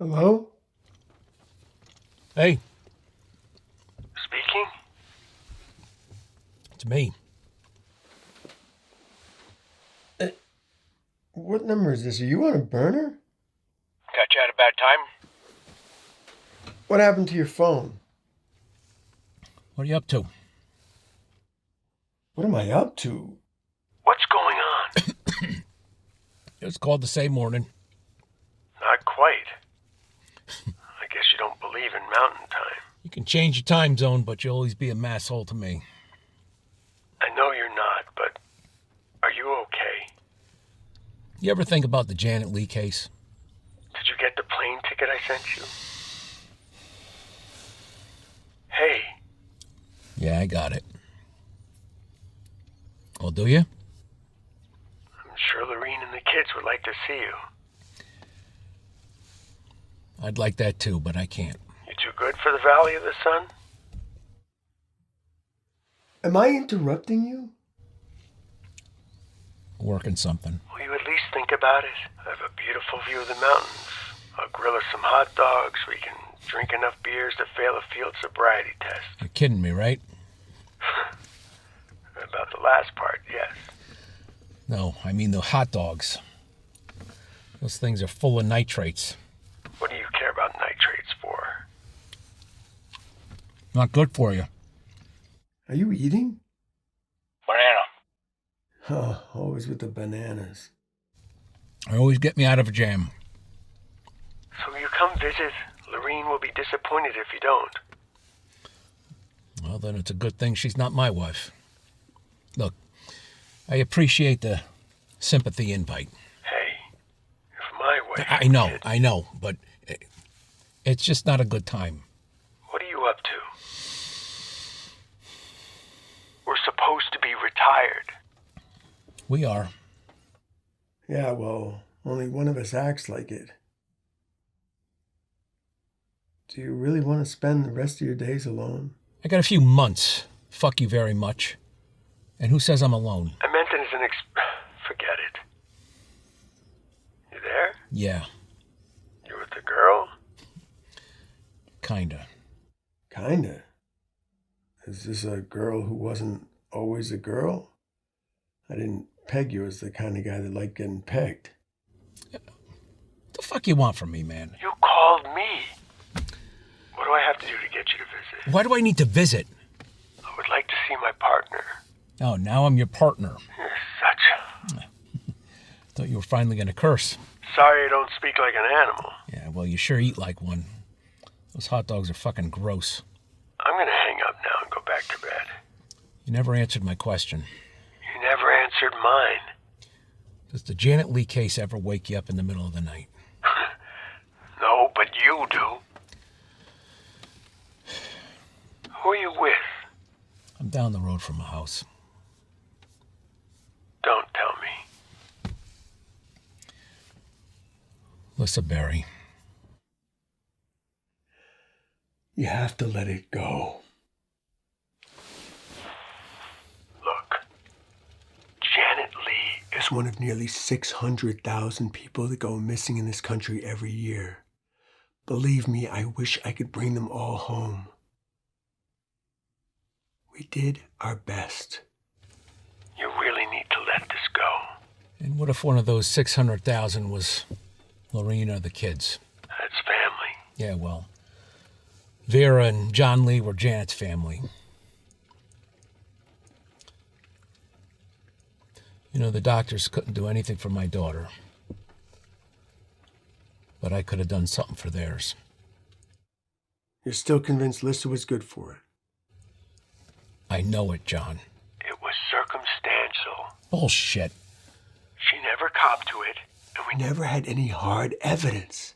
Hello? Hey. Speaking? It's me. What number is this? Are you on a burner? Got you at a bad time? What happened to your phone? What are you up to? What am I up to? What's going on? It's called the same morning. Not quite. I guess you don't believe in mountain time. You can change your time zone, but you'll always be a masshole to me. I know you're not, but are you okay? You ever think about the Janet Leigh case? Did you get the plane ticket I sent you? Hey. Yeah, I got it. Well, do you? I'm sure Lorene and the kids would like to see you. I'd like that too, but I can't. You too good for the Valley of the Sun? Am I interrupting you? Working something. Will you at least think about it? I have a beautiful view of the mountains. I'll grill us some hot dogs. We can drink enough beers to fail a field sobriety test. You're kidding me, right? About the last part, yes. No, I mean the hot dogs. Those things are full of nitrates. What do you care about nitrates for? Not good for you. Are you eating? Banana. Oh, always with the bananas. They always get me out of a jam. So you come visit. Lorene will be disappointed if you don't. Well, then it's a good thing she's not my wife. Look, I appreciate the sympathy invite. Hey, if my wife... I know, but it's just not a good time. What are you up to? We're supposed to be retired. We are. Yeah, well, only one of us acts like it. Do you really want to spend the rest of your days alone? I got a few months. Fuck you very much. And who says I'm alone? I meant it as an Forget it. You there? Yeah, You with the girl? kinda. Kinda. Is this a girl who wasn't always a girl? I didn't peg you as the kind of guy that liked getting pegged. What the fuck you want from me, man? You called me. What do I have to do to get you to visit? Why do I need to visit? I would like to see my partner. Oh, now I'm your partner. You're such a... Thought you were finally gonna curse. Sorry I don't speak like an animal. Yeah, well, you sure eat like one. Those hot dogs are fucking gross. I'm gonna hang up now and go back to bed. You never answered my question. You never answered mine. Does the Janet Leigh case ever wake you up in the middle of the night? No, but you do. Who are you with? I'm down the road from my house. Don't tell me. Lissa Berry. You have to let it go. Look, Janet Leigh is... As one of nearly 600,000 people that go missing in this country every year. Believe me, I wish I could bring them all home. We did our best. You really need to let this go. And what if one of those 600,000 was Lorene or the kids? That's family. Yeah, well, Vera and John Leigh were Janet's family. You know, the doctors couldn't do anything for my daughter. But I could have done something for theirs. You're still convinced Lissa was good for it? I know it, John. It was circumstantial. Bullshit. She never copped to it, and we Never had any hard evidence.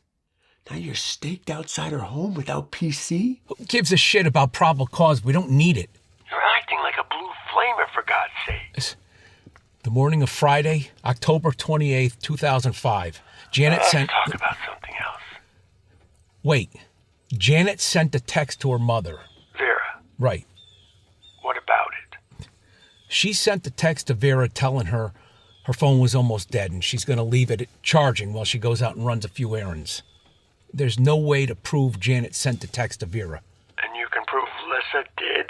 Now you're staked outside her home without PC? Who gives a shit about probable cause? We don't need it. You're acting like a blue flamer, for God's sake. The morning of Friday, October 28th, 2005, Janet sent... Let's talk about something else. Wait. Janet sent a text to her mother. Vera, Right. what about it? She sent the text to Vera telling her her phone was almost dead and she's going to leave it charging while she goes out and runs a few errands. There's no way to prove Janet sent the text to Vera. And you can prove Lissa did?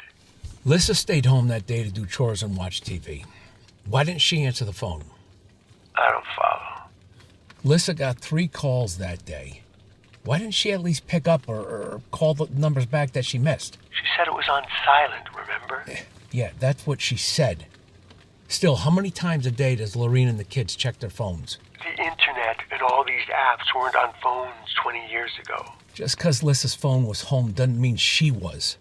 Lissa stayed home that day to do chores and watch TV. Why didn't she answer the phone? I don't follow. Lissa got 3 calls that day. Why didn't she at least pick up or call the numbers back that she missed? She said it was on silent, remember? Yeah, that's what she said. Still, how many times a day does Lorene and the kids check their phones? The internet and all these apps weren't on phones 20 years ago. Just because Lissa's phone was home doesn't mean she was.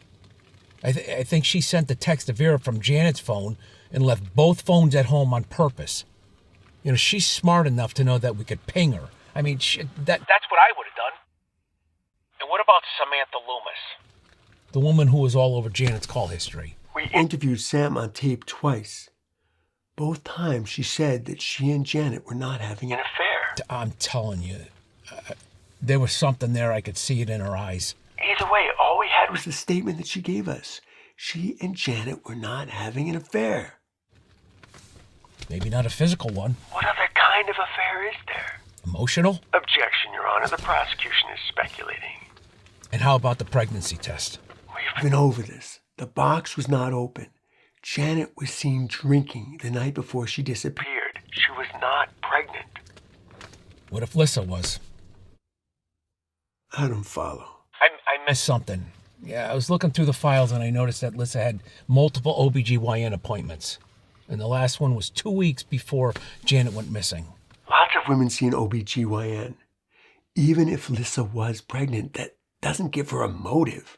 I think she sent the text to Vera from Janet's phone and left both phones at home on purpose. You know, she's smart enough to know that we could ping her. I mean, that's what I would have done. And what about Samantha Loomis? The woman who was all over Janet's call history. We interviewed Sam on tape twice. Both times she said that she and Janet were not having An affair. I'm telling you, there was something there. I could see it in her eyes. Either way, all we had was the statement that she gave us. She and Janet were not having an affair. Maybe not a physical one. What other kind of affair is there? Emotional? Objection, Your Honor. The prosecution is speculating. And how about the pregnancy test? We've been over this. The box was not open. Janet was seen drinking the night before she disappeared. She was not pregnant. What if Lissa was? I don't follow. I missed something. Yeah, I was looking through the files and I noticed that Lissa had multiple OBGYN appointments. And the last one was 2 weeks before Janet went missing. Lots of women see an OBGYN. Even if Lissa was pregnant, that doesn't give her a motive.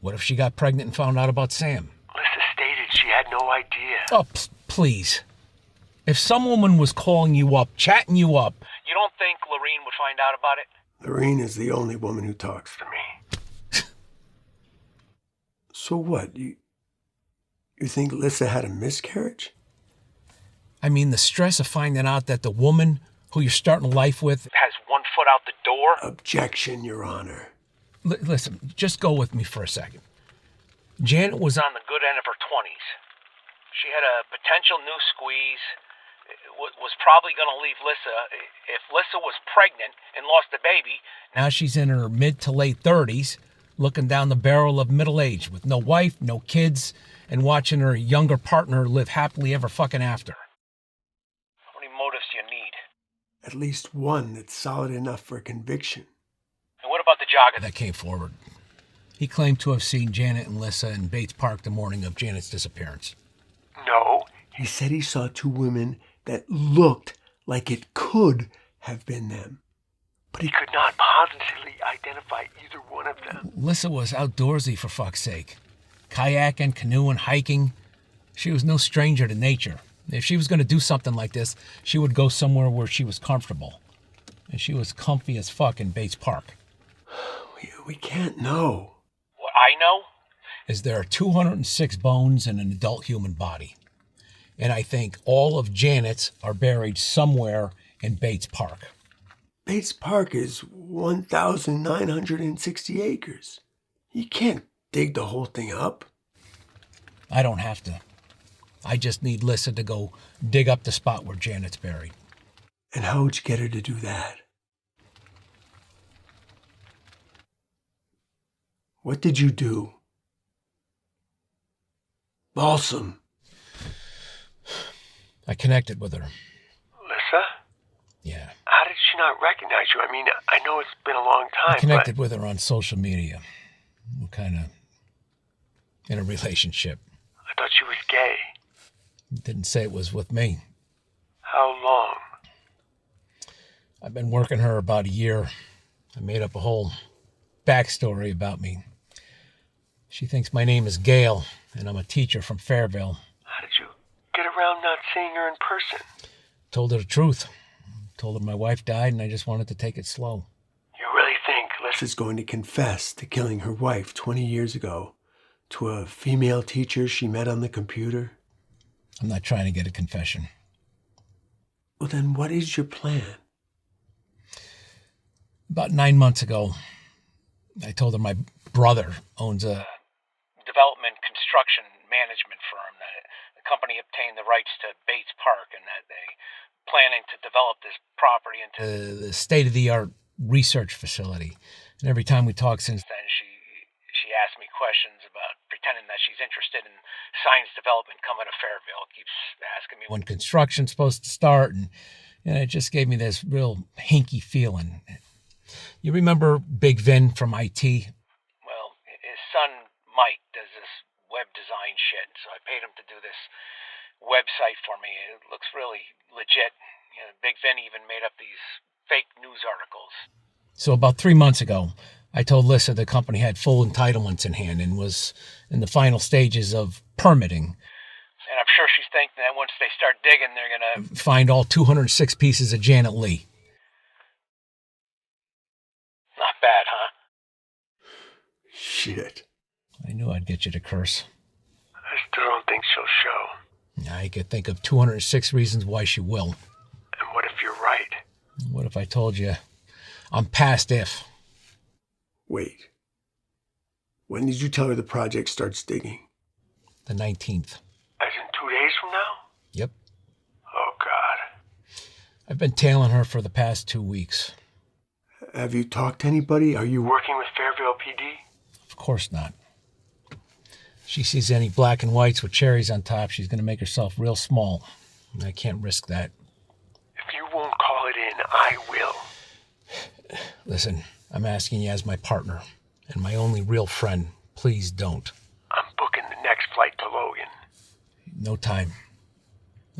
What if she got pregnant and found out about Sam? Lissa stated she had no idea. Oh, please. If some woman was calling you up, chatting you up, you don't think Lorene would find out about it? Lorene is the only woman who talks To me. So what? You think Lissa had a miscarriage? I mean, the stress of finding out that the woman who you're starting life with has one foot out the door. Objection, Your Honor. Listen, just go with me for a second. Janet was on the good end of her 20s. She had a potential new squeeze, was probably going to leave Lissa. If Lissa was pregnant and lost the baby, now she's in her mid to late 30s, looking down the barrel of middle age with no wife, no kids, and watching her younger partner live happily ever fucking after. How many motives do you need? At least one that's solid enough for a conviction. And what about the jogger that came forward? He claimed to have seen Janet and Lissa in Bates Park the morning of Janet's disappearance. No. He said he saw 2 women that looked like it could have been them. But He could not positively identify either one of them. Lissa was outdoorsy, for fuck's sake. Kayaking, canoeing, hiking. She was no stranger to nature. If she was going to do something like this, she would go somewhere where she was comfortable. And she was comfy as fuck in Bates Park. we can't know. What I know is there are 206 bones in an adult human body. And I think all of Janet's are buried somewhere in Bates Park. Bates Park is 1,960 acres. You can't dig the whole thing up. I don't have to. I just need Lissa to go dig up the spot where Janet's buried. And how would you get her to do that? What did you do? Balsam. I connected with her. Lissa? Yeah. How did she not recognize you? I mean, I know it's been a long time, I connected with her on social media. We're kind of in a relationship. I thought she was gay. Didn't say it was with me. How long? I've been working her about a year. I made up a whole backstory about me. She thinks my name is Gail, and I'm a teacher from Fairville. How did you get around not seeing her in person? Told her the truth. Told her my wife died, and I just wanted to take it slow. You really think Lissa's going to confess to killing her wife 20 years ago to a female teacher she met on the computer? I'm not trying to get a confession. Well, then what is your plan? About 9 months ago, I told her my brother owns a development construction management firm, that the company obtained the rights to Bates Park and that they planning to develop this property into the state-of-the-art research facility. And every time we talk since then, she asks me questions about pretending that she's interested in science development coming to Fairville. Keeps asking me when construction's supposed to start, and it just gave me this real hinky feeling. You remember Big Vin from IT? Well, his son Mike does this web design shit, so I paid him to do this website for me. It looks really legit. Big Vin even made up these fake news articles. So about 3 months ago, I told Lissa the company had full entitlements in hand and was in the final stages of permitting. And I'm sure she's thinking that once they start digging, they're going to find all 206 pieces of Janet Leigh. Not bad, huh? Shit. I knew I'd get you to curse. I still don't think she'll show. I could think of 206 reasons why she will. And what if you're right? What if I told you I'm past if? Wait. When did you tell her the project starts digging? The 19th. As in 2 days from now? Yep. Oh, God. I've been tailing her for the past 2 weeks. Have you talked to anybody? Are you Working with Fairville PD? Of course not. She sees any black and whites with cherries on top, she's going to make herself real small. And I can't risk that. If you won't call it in, I will. Listen, I'm asking you as my partner and my only real friend. Please don't. I'm booking the next flight to Logan. No time.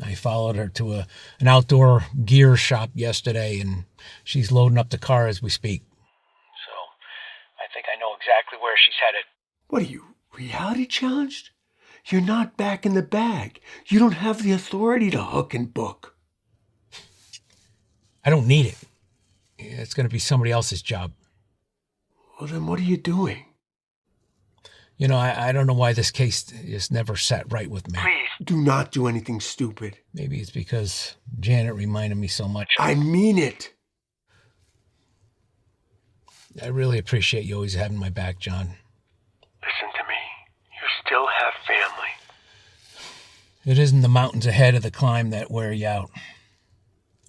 I followed her to an outdoor gear shop yesterday, and she's loading up the car as we speak. So, I think I know exactly where she's headed. What are you, reality challenged? You're not back in the bag. You don't have the authority to hook and book. I don't need it. It's going to be somebody else's job. Well, then what are you doing? I don't know why this case is never sat right with me. Please. Do not do anything stupid. Maybe it's because Janet reminded me so much. I mean it. I really appreciate you always having my back, John. Listen to me. You still have family. It isn't the mountains ahead of the climb that wear you out.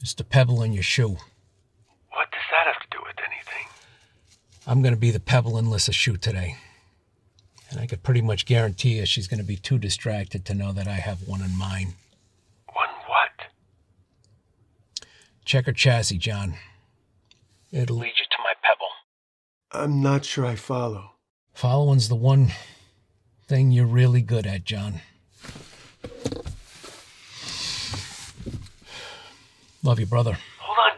It's the pebble in your shoe. What does that have to do with anything? I'm going to be the pebble in Lissa's shoe today. And I could pretty much guarantee you she's going to be too distracted to know that I have one in mine. One what? Check her chassis, John. It'll lead you to my pebble. I'm not sure I follow. Following's the one thing you're really good at, John. Love you, brother. Hold on,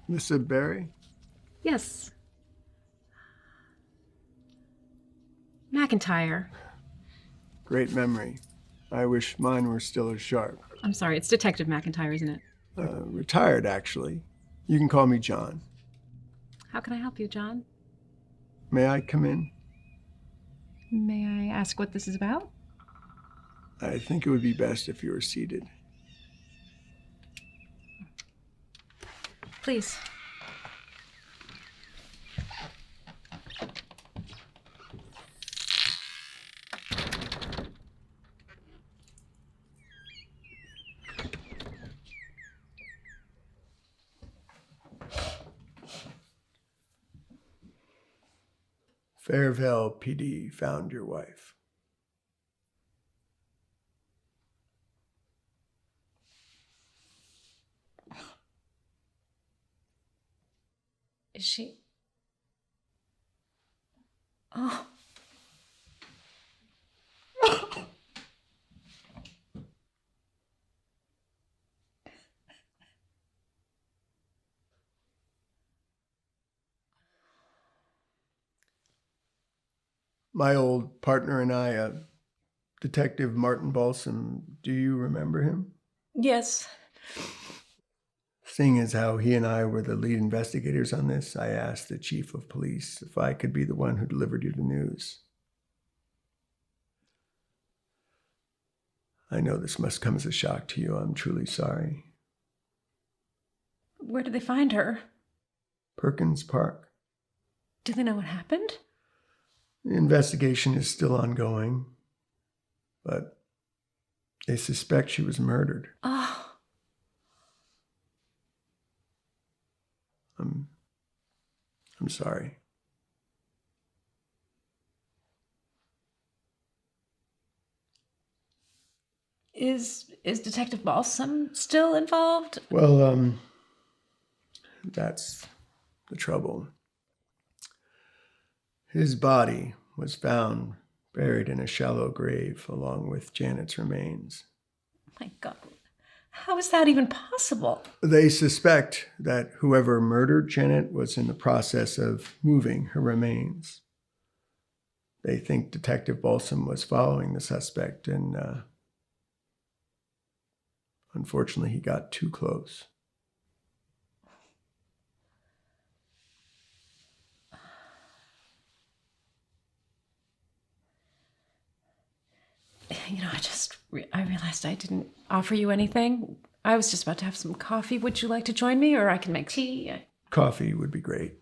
Mr. Barry? Yes. McIntyre. Great memory. I wish mine were still as sharp. I'm sorry, it's Detective McIntyre, isn't it? Retired, actually. You can call me John. How can I help you, John? May I come in? May I ask what this is about? I think it would be best if you were seated. Please. Fairvale PD found your wife. Is she... Oh. My old partner and I, Detective Martin Balsam, do you remember him? Yes. Seeing as how he and I were the lead investigators on this, I asked the chief of police if I could be the one who delivered you the news. I know this must come as a shock to you. I'm truly sorry. Where did they find her? Perkins Park. Do they know what happened? The investigation is still ongoing, but they suspect she was murdered. Oh. I'm sorry. Is Detective Balsam still involved? Well, that's the trouble. His body was found buried in a shallow grave along with Janet's remains. My God. How is that even possible? They suspect that whoever murdered Janet was in the process of moving her remains. They think Detective Balsam was following the suspect, and unfortunately, he got too close. You know, I realized I didn't offer you anything. I was just about to have some coffee. Would you like to join me, or I can make tea? Coffee would be great.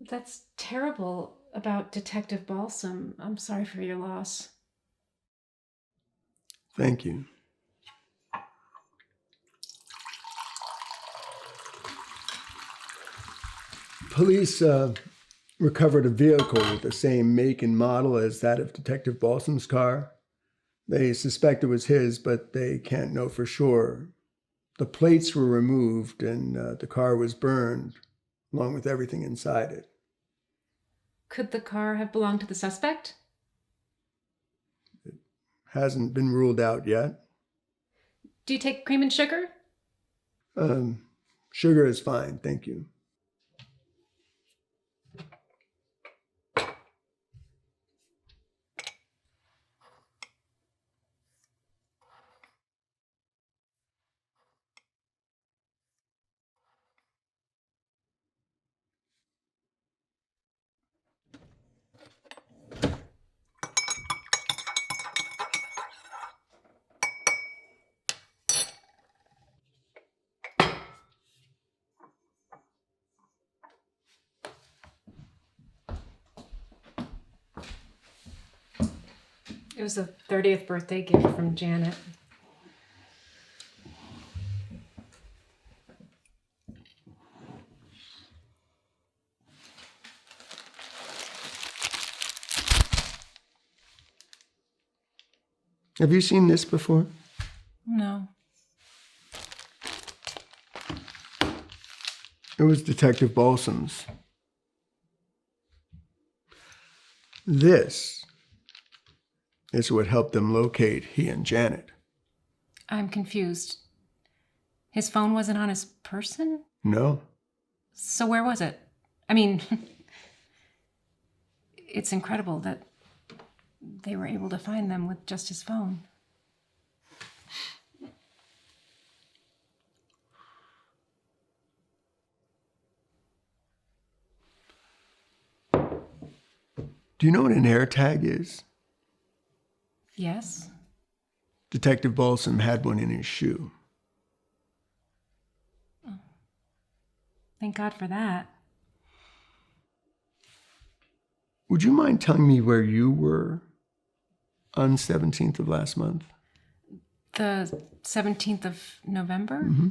That's terrible about Detective Balsam. I'm sorry for your loss. Thank you. Police recovered a vehicle with the same make and model as that of Detective Balsam's car. They suspect it was his, but they can't know for sure. The plates were removed and the car was burned, along with everything inside it. Could the car have belonged to the suspect? Hasn't been ruled out yet. Do you take cream and sugar? Sugar is fine, thank you. It was a 30th birthday gift from Janet. Have you seen this before? No. It was Detective Balsam's. This is what helped them locate he and Janet. I'm confused. His phone wasn't on his person? No. So where was it? I mean, it's incredible that they were able to find them with just his phone. Do you know what an AirTag is? Yes? Detective Balsam had one in his shoe. Oh. Thank God for that. Would you mind telling me where you were on 17th of last month? The 17th of November? Mm-hmm.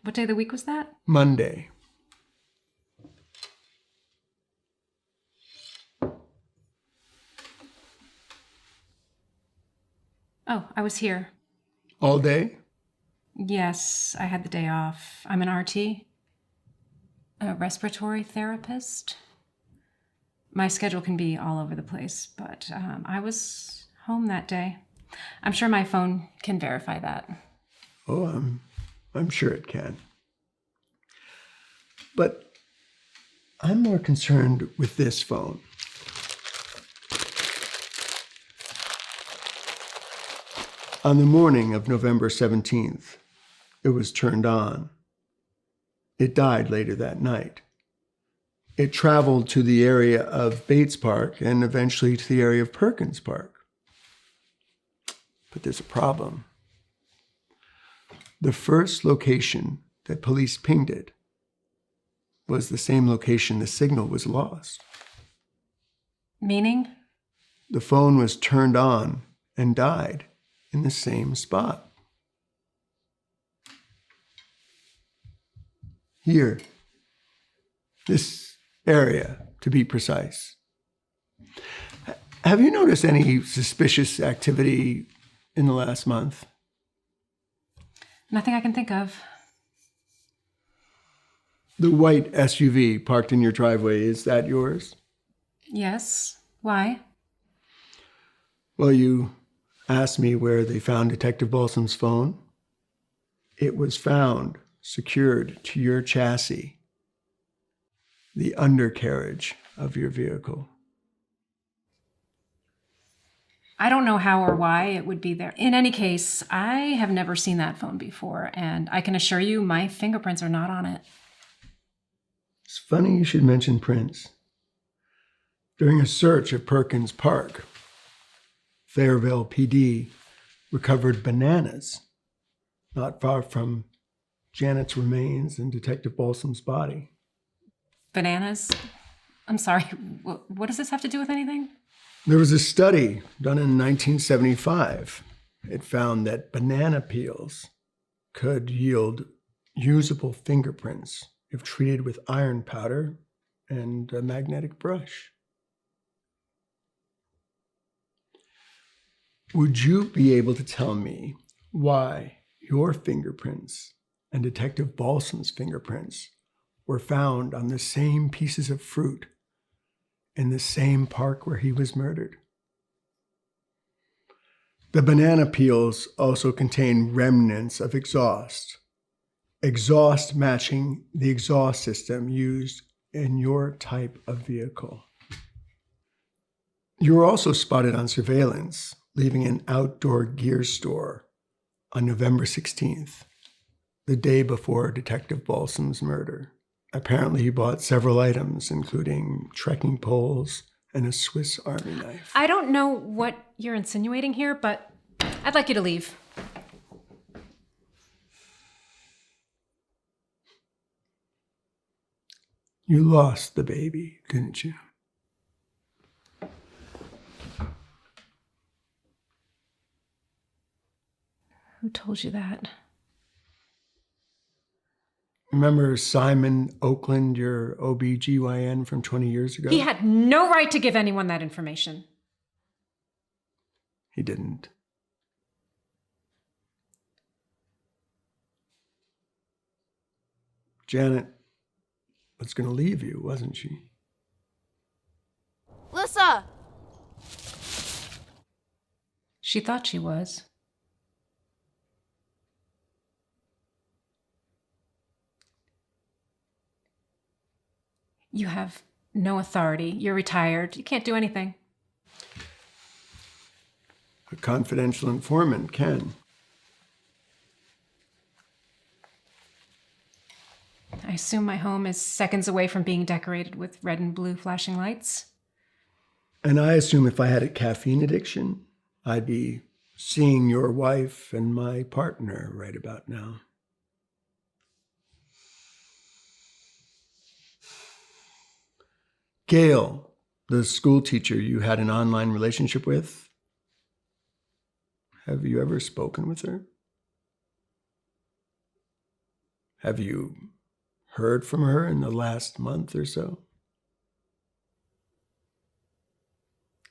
What day of the week was that? Monday. Oh, I was here. All day? Yes, I had the day off. I'm an RT, a respiratory therapist. My schedule can be all over the place, but I was home that day. I'm sure my phone can verify that. Oh, I'm sure it can. But I'm more concerned with this phone. On the morning of November 17th, it was turned on. It died later that night. It traveled to the area of Bates Park and eventually to the area of Perkins Park. But there's a problem. The first location that police pinged it was the same location the signal was lost. Meaning? The phone was turned on and died in the same spot. Here. This area, to be precise. Have you noticed any suspicious activity in the last month? Nothing I can think of. The white SUV parked in your driveway, is that yours? Yes. Why? Well, you asked me where they found Detective Balsam's phone. It was found secured to your chassis, the undercarriage of your vehicle. I don't know how or why it would be there. In any case, I have never seen that phone before, and I can assure you my fingerprints are not on it. It's funny you should mention prints. During a search at Perkins Park, Fairville PD recovered bananas not far from Janet's remains and Detective Balsam's body. Bananas? I'm sorry, what does this have to do with anything? There was a study done in 1975. It found that banana peels could yield usable fingerprints if treated with iron powder and a magnetic brush. Would you be able to tell me why your fingerprints and Detective Balsam's fingerprints were found on the same pieces of fruit in the same park where he was murdered? The banana peels also contain remnants of exhaust matching the exhaust system used in your type of vehicle. You were also spotted on surveillance, leaving an outdoor gear store on November 16th, the day before Detective Balsam's murder. Apparently, he bought several items, including trekking poles and a Swiss Army knife. I don't know what you're insinuating here, but I'd like you to leave. You lost the baby, didn't you? Who told you that? Remember Simon Oakland, your OB-GYN from 20 years ago? He had no right to give anyone that information. He didn't. Janet was going to leave you, wasn't she? Lissa! She thought she was. You have no authority. You're retired. You can't do anything. A confidential informant can. I assume my home is seconds away from being decorated with red and blue flashing lights. And I assume if I had a caffeine addiction, I'd be seeing your wife and my partner right about now. Gail, the school teacher you had an online relationship with, have you ever spoken with her? Have you heard from her in the last month or so?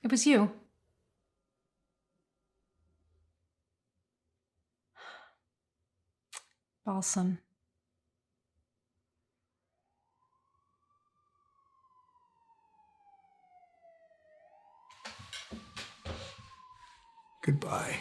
It was you. Balsam. Goodbye.